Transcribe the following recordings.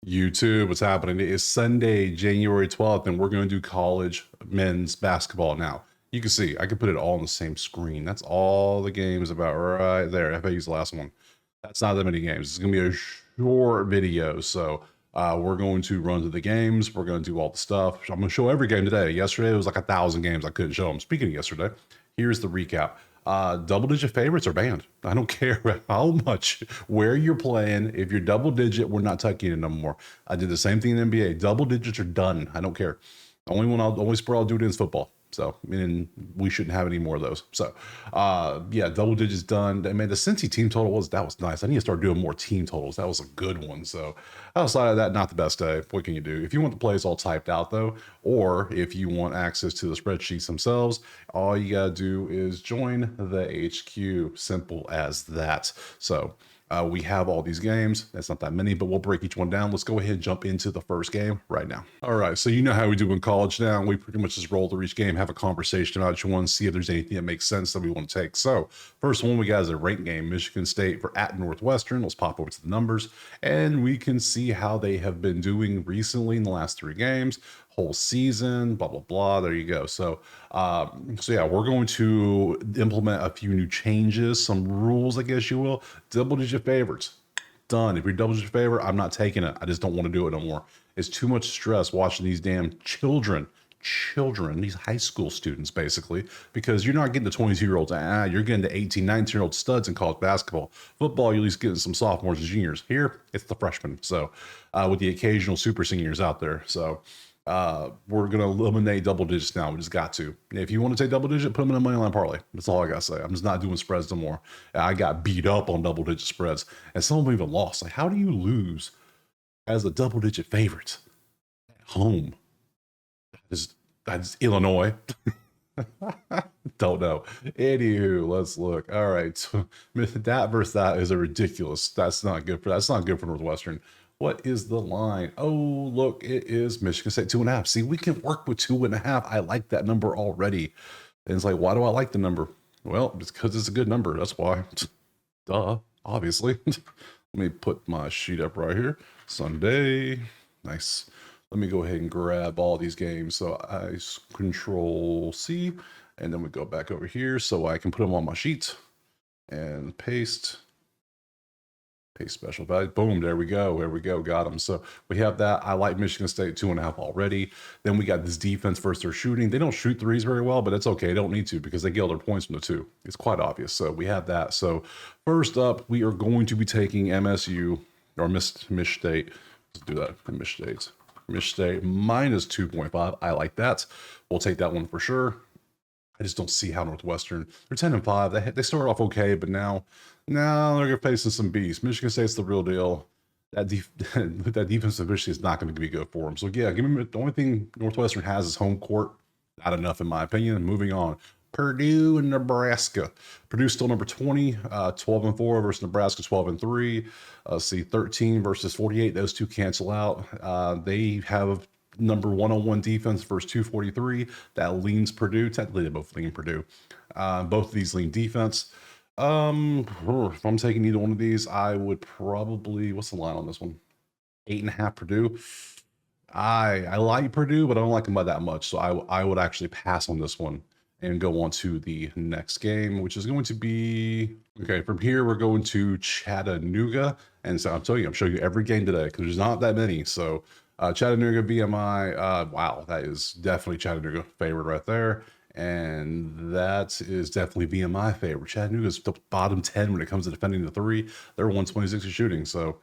YouTube, what's happening? It is Sunday, January 12th, and we're going to do college men's basketball now. You can see, I can put it all on the same screen. That's all the games about right there. FAU's the last one. That's not that many games. It's going to be a short video. So we're going to run through the games. We're going to do all the stuff. I'm going to show every game today. Yesterday, it was like 1,000 games I couldn't show them. Speaking of yesterday, here's the recap. Double-digit favorites are banned. I don't care how much, where you're playing. If you're double-digit, we're not touching it no more. I did the same thing in the NBA. Double digits are done. I don't care. The only sport I'll do it in is football. So, and we shouldn't have any more of those. So, yeah, double digits done. I mean, the Cincy team total was nice. I need to start doing more team totals. That was a good one. So, outside of that, not the best day. What can you do? If you want the plays all typed out though, or if you want access to the spreadsheets themselves, all you gotta do is join the HQ. Simple as that. So. We have all these games. That's not that many, but we'll break each one down. Let's go ahead and jump into the first game right now. All right, so you know how we do in college now. We pretty much just roll through each game, have a conversation about each one, see if there's anything that makes sense that we want to take. So first one we got is a ranked game, Michigan State for at Northwestern. Let's pop over to the numbers, and we can see how they have been doing recently in the last 3 games. Whole season, blah, blah, blah. There you go. So yeah, we're going to implement a few new changes, some rules, I guess you will. Double-digit favorites, done. If you're double-digit favorite, I'm not taking it. I just don't want to do it no more. It's too much stress watching these damn children, these high school students, basically, because you're not getting the 22-year-olds. You're getting the 18, 19-year-old studs in college basketball. Football, you're at least getting some sophomores and juniors. Here, it's the freshmen. So with the occasional super seniors out there. So we're going to eliminate double digits now. We just got to. If you want to take double digit, put them in a money line parlay. That's all I got to say. I'm just not doing spreads no more. I got beat up on double digit spreads, and some of them even lost. Like, how do you lose as a double digit favorite at home? That's Illinois. Don't know. Anywho, let's look. All right. So, that versus that is a ridiculous. That's not good for Northwestern. What is the line? Oh, look, it is Michigan State 2.5. See, we can work with 2.5. I like that number already. And it's like, why do I like the number? Well, it's because it's a good number. That's why. Duh, obviously. Let me put my sheet up right here. Sunday. Nice. Let me go ahead and grab all these games. So I Control C, and then we go back over here so I can put them on my sheet and paste special value. Boom, there we go, got them. So we have that. I like Michigan State 2.5 already. Then we got this defense versus their shooting. They don't shoot threes very well, but it's okay. They don't need to because they get all their points from the 2. It's quite obvious. So we have that. So first up, we are going to be taking MSU or Mich State. Let's do that. Mich State minus 2.5. I like that. We'll take that one for sure. I just don't see how Northwestern, they're 10-5. They started off okay, but now they're facing some beasts. Michigan State's the real deal. That defensive issue is not going to be good for them. So yeah, give me the only thing Northwestern has is home court. Not enough in my opinion. Moving on. Purdue and Nebraska. Purdue's still number 20, 12-4 versus Nebraska 12-3. See 13 versus 48. Those two cancel out. They have number 101 defense versus 243. That leans Purdue. Technically, they both lean Purdue. Both of these lean defense. If I'm taking either one of these, I would probably, what's the line on this one? 8.5 Purdue. I like Purdue, but I don't like them by that much. So I would actually pass on this one and go on to the next game, which is going to be, okay, from here, we're going to Chattanooga. And so I'm telling you, I'm showing you every game today because there's not that many. So Chattanooga VMI, wow, that is definitely Chattanooga favorite right there. And that is definitely VMI favorite. Chattanooga's the bottom 10 when it comes to defending the 3. They're 126 shooting. So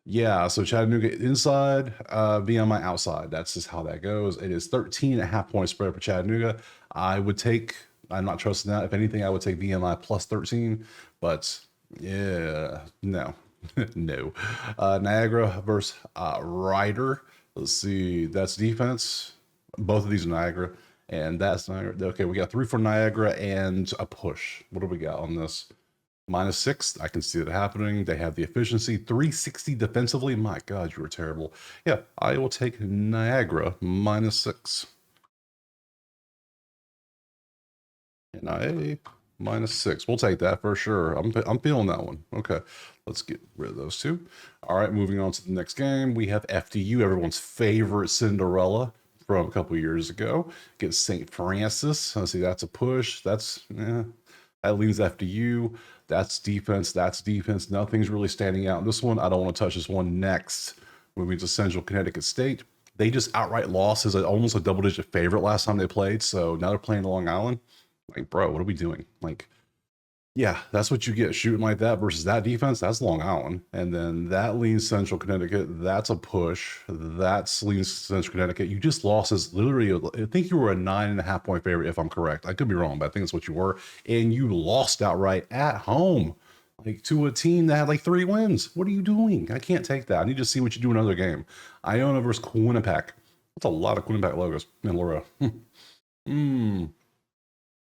yeah, so Chattanooga inside, VMI outside. That's just how that goes. It is 13.5 point spread for Chattanooga. I'm not trusting that. If anything, I would take VMI plus 13, but yeah, no. No. Niagara versus Ryder. Let's see. That's defense. Both of these are Niagara, and that's Niagara. Okay, we got 3 for Niagara and a push. What do we got on this? -6. I can see that happening. They have the efficiency. 360 defensively. My God, you were terrible. Yeah, I will take Niagara -6. NIA -6. We'll take that for sure. I'm feeling that one. Okay, let's get rid of those two. All right, moving on to the next game. We have FDU, everyone's favorite Cinderella from a couple years ago. Get St. Francis. I see that's a push. That leans FDU. That's defense. That's defense. Nothing's really standing out in this one. I don't want to touch this one. Next, moving to Central Connecticut State. They just outright lost as almost a double-digit favorite last time they played. So now they're playing Long Island. Like, bro, what are we doing? Like, yeah, that's what you get shooting like that versus that defense. That's Long Island. And then that leans Central Connecticut. That's a push. That's leans Central Connecticut. You just lost as literally, I think you were a 9.5 point favorite, if I'm correct. I could be wrong, but I think that's what you were. And you lost outright at home, like to a team that had like 3 wins. What are you doing? I can't take that. I need to see what you do in another game. Iona versus Quinnipiac. That's a lot of Quinnipiac logos in Laura.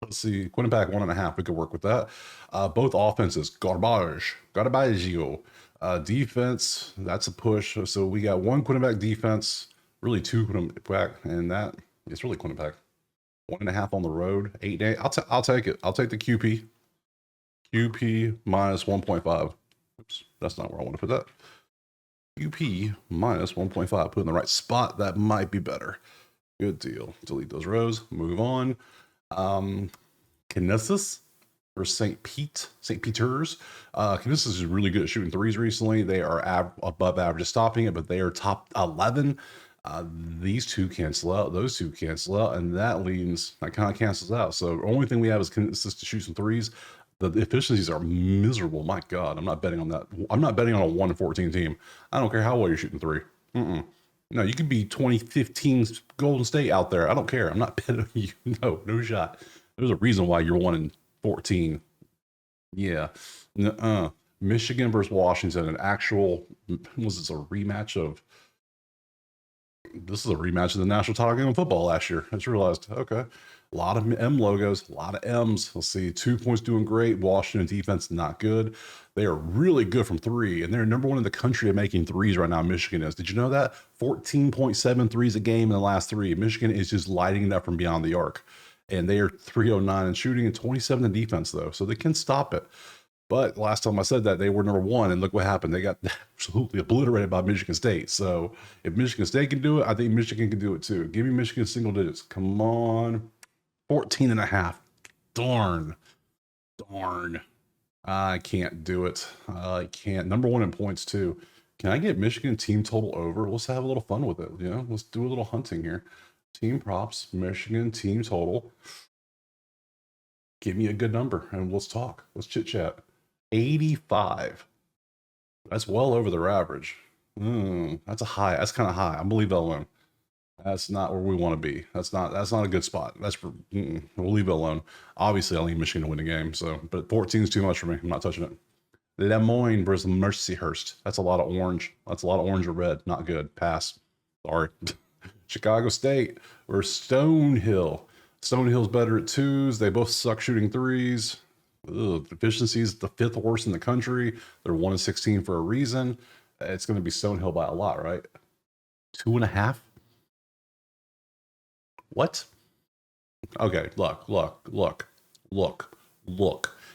Let's see, Quinnipiac 1.5. We could work with that. Both offenses, garbaggio. Defense, that's a push. So we got 1 Quinnipiac defense, really 2 Quinnipiac, and that it's really Quinnipiac. 1.5 on the road, 8 days. I'll take it. I'll take the QP. QP minus 1.5. Oops, that's not where I want to put that. QP minus 1.5. Put in the right spot. That might be better. Good deal. Delete those rows. Move on. Canisius or St. Peter's. Canisius is really good at shooting threes recently. They are above average at stopping it, but they are top 11. These two cancel out, those two cancel out, and that kind of cancels out. So the only thing we have is Canisius to shoot some threes. The efficiencies are miserable. My God, I'm not betting on that. I'm not betting on a 1-14 team. I don't care how well you're shooting three. No, you could be 2015 Golden State out there. I don't care. I'm not betting on you. No shot. There's a reason why you're 1-14. Yeah. Michigan versus Washington. Was this a rematch of? This is a rematch of the national title game of football last year. I just realized. Okay. A lot of M logos, a lot of M's. Let's see. 2 points doing great. Washington defense not good. They are really good from 3, and they're number 1 in the country at making threes right now. Michigan is. Did you know that? 14.7 threes a game in the last 3. Michigan is just lighting it up from beyond the arc, and they are 309 in shooting and 27 in defense though, so they can stop it. But last time I said that, they were number 1, and look what happened. They got absolutely obliterated by Michigan State. So if Michigan State can do it, I think Michigan can do it too. Give me Michigan single digits. Come on. 14.5. Darn. I can't do it. I can't. Number 1 in points too. Can I get Michigan team total over? Let's have a little fun with it. Let's do a little hunting here. Team props, Michigan team total. Give me a good number and let's talk. Let's chit chat. 85. That's well over their average. That's a high. That's kind of high. I'm gonna leave that alone. That's not where we want to be. That's not a good spot. We'll leave it alone. Obviously, I need Michigan to win the game. But 14 is too much for me. I'm not touching it. Lemoyne versus Mercyhurst. That's a lot of orange. That's a lot of orange or red. Not good. Pass. Sorry. Chicago State versus Stonehill. Stonehill's better at 2s. They both suck shooting 3s. Efficiency is the 5th worst in the country. They're 1-16 for a reason. It's going to be Stonehill by a lot, right? 2.5. What? Okay, look.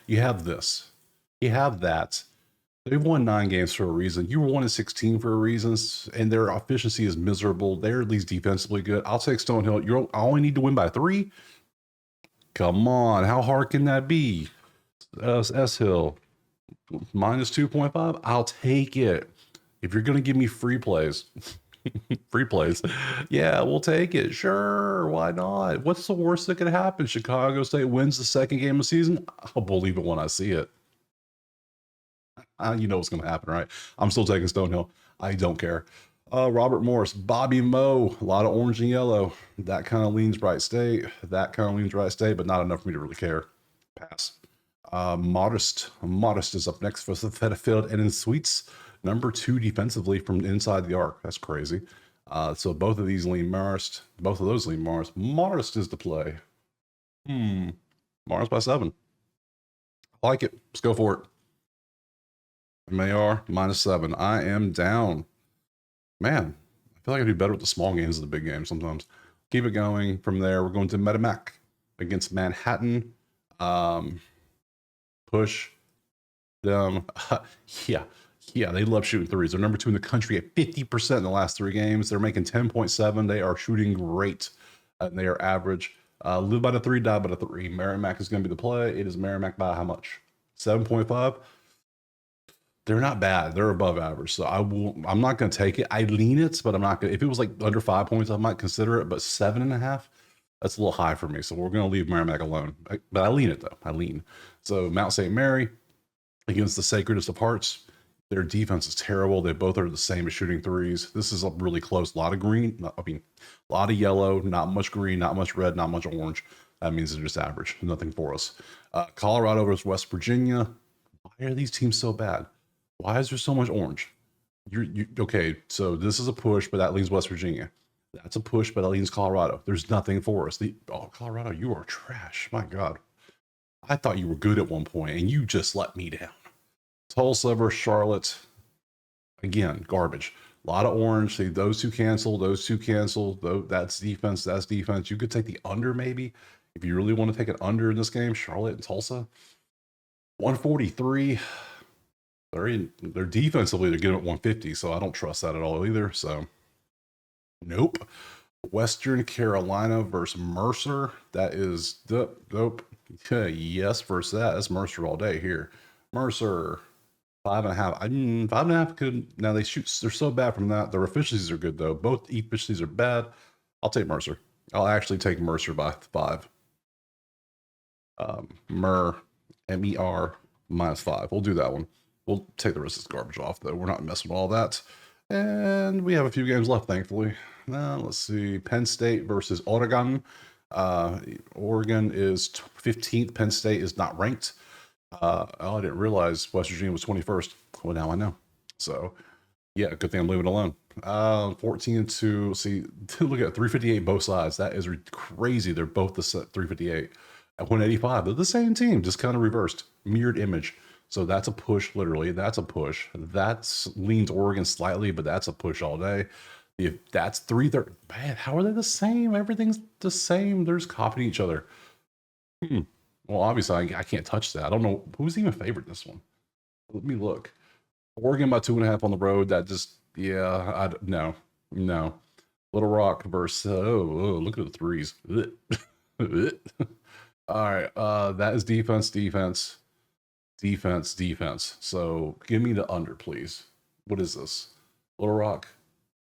You have this. You have that. They've won 9 games for a reason. You were 1-16 for a reason, and their efficiency is miserable. They're at least defensively good. I'll take Stonehill. I only need to win by 3. Come on, how hard can that be? S Hill minus 2.5. I'll take it. If you're gonna give me free plays. Free plays. Yeah, we'll take it. Sure, why not? What's the worst that could happen? Chicago State wins the 2nd game of the season? I'll believe it when I see it. You know what's going to happen, right? I'm still taking Stonehill. I don't care. Robert Morris, Bobby Moe, a lot of orange and yellow. That kind of leans Wright State. But not enough for me to really care. Pass. Modest is up next for the Fetterfield and in Sweets. Number 2 defensively from inside the arc. That's crazy. So both of these lean Marist. Both of those lean Marist. Modest is the play. Marist by 7. I like it. Let's go for it. MAR minus 7. I am down. Man, I feel like I do better with the small games than the big games sometimes. Keep it going from there. We're going to Metamac against Manhattan. push them. Yeah. Yeah, they love shooting threes. They're number 2 in the country at 50% in the last 3 games. They're making 10.7. They are shooting great. And they are average. Live by the 3, die by the 3. Merrimack is going to be the play. It is Merrimack by how much? 7.5. They're not bad. They're above average. So I'm not going to take it. I lean it, but I'm not going to. If it was like under 5 points, I might consider it. But 7.5, that's a little high for me. So we're going to leave Merrimack alone. But I lean it, though. I lean. So Mount St. Mary against the Sacredest of Hearts. Their defense is terrible. They both are the same as shooting threes. This is a really close. A lot of green. A lot of yellow. Not much green. Not much red. Not much orange. That means they're just average. Nothing for us. Colorado versus West Virginia. Why are these teams so bad? Why is there so much orange? Okay, so this is a push, but that leans West Virginia. That's a push, but that leans Colorado. There's nothing for us. Colorado, you are trash. My God. I thought you were good at one point, and you just let me down. Tulsa versus Charlotte. Again, garbage. A lot of orange. See, those two cancel. Those two cancel. That's defense. That's defense. You could take the under maybe if you really want to take an under in this game. Charlotte and Tulsa. 143. They're defensively, they're good at 150, so I don't trust that at all either. So, nope. Western Carolina versus Mercer. That is dope. Yes, versus that. That's Mercer all day here. Mercer 5.5. 5.5 could. Now they shoot. They're so bad from that. Their efficiencies are good though. Both efficiencies are bad. I'll take Mercer. I'll actually take Mercer by 5. MER -5. We'll do that one. We'll take the rest of this garbage off, though. We're not messing with all that. And we have a few games left, thankfully. Now, let's see. Penn State versus Oregon. Oregon is 15th. Penn State is not ranked. I didn't realize West Virginia was 21st. Well, now I know. So, yeah, good thing I'm leaving it alone. 14-2. See, look at 358 both sides. That is crazy. They're both the 358. At 185, they're the same team, just kind of reversed. Mirrored image. So that's a push, literally. That's a push. That's leans Oregon slightly, but that's a push all day. If that's 330, man, how are they the same? Everything's the same. They're just copying each other. Well, obviously, I can't touch that. I don't know who's even favored this one. Let me look. Oregon by 2.5 on the road. That just, yeah, no. Little Rock versus, look at the threes. All right, that is defense. So give me the under, please. What is this? Little Rock,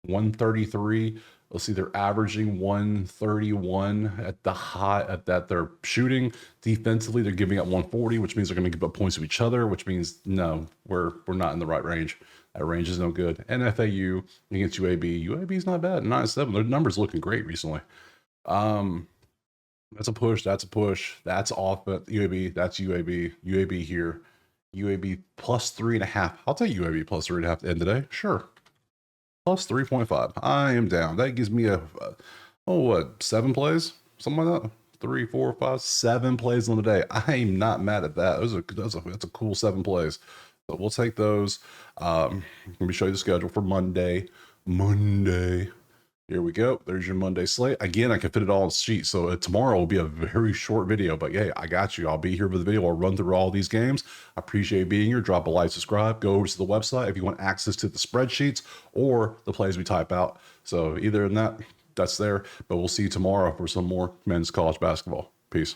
133. Let's see, they're averaging 131 at the high at that they're shooting. Defensively, they're giving up 140, which means they're going to give up points to each other, which means no, we're not in the right range. That range is no good. And FAU against UAB. UAB is not bad. 9-7. Their numbers looking great recently. That's a push. That's off at UAB. That's UAB. UAB here. UAB plus 3.5. I'll take UAB plus 3.5 at the end of the day. Sure. Plus 3.5. I am down. That gives me 7 plays? Something like that. 3, 4, 5, 7 plays on the day. I am not mad at that. That's a cool 7 plays. So we'll take those. Let me show you the schedule for Monday. Here we go. There's your Monday slate. Again, I can fit it all on the sheet. So tomorrow will be a very short video, but hey, I got you. I'll be here for the video. I'll run through all these games. I appreciate being here. Drop a like, subscribe, go over to the website if you want access to the spreadsheets or the plays we type out. So either in that's there, but we'll see you tomorrow for some more men's college basketball.